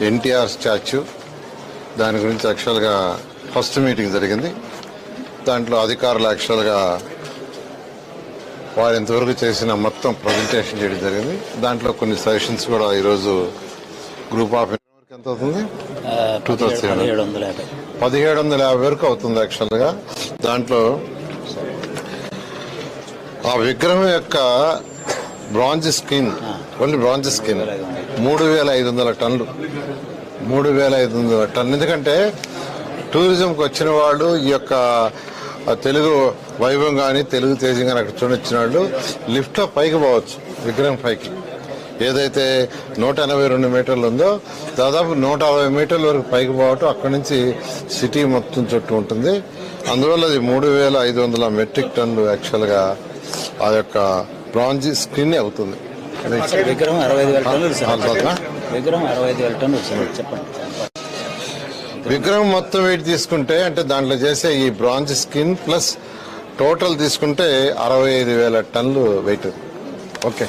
NTR statue, దాని గురించి యాక్చువల్గా ఫస్ట్ మీటింగ్ జరిగింది. దాంట్లో అధికారులు యాక్చువల్గా వారు ఇంతవరకు చేసిన మొత్తం ప్రజెంటేషన్ చేయడం జరిగింది. దాంట్లో కొన్ని సజెషన్స్ కూడా ఈరోజు గ్రూప్ ఆఫ్ ఎంత అవుతుంది 1750 వరకు అవుతుంది యాక్చువల్గా. దాంట్లో ఆ విగ్రహం యొక్క bronze skin, only bronze skin 3500 టన్నులు. 3500 టన్ను. ఎందుకంటే టూరిజంకి వచ్చిన వాళ్ళు ఈ యొక్క తెలుగు వైభవం కానీ తెలుగు తేజం కానీ అక్కడ చూడొచ్చిన వాళ్ళు లిఫ్ట్లో పైకి పోవచ్చు. విగ్రహం పైకి ఏదైతే 182 మీటర్లు ఉందో దాదాపు 160 మీటర్ల వరకు పైకి పోవటం, అక్కడి నుంచి సిటీ మొత్తం చుట్టూ ఉంటుంది. అందువల్ల అది 3500 మెట్రిక్ టన్నులు యాక్చువల్గా ఆ యొక్క బ్రాంజ్ స్క్రీన్ అవుతుంది. విగ్రహం 65,000 టన్నులు చెప్పండి. విగ్రహం మొత్తం వెయిట్ తీసుకుంటే అంటే దాంట్లో చేసే ఈ బ్రాంజ్ స్కిన్ ప్లస్ టోటల్ తీసుకుంటే 65,000 టన్నులు వెయిట్. ఓకే.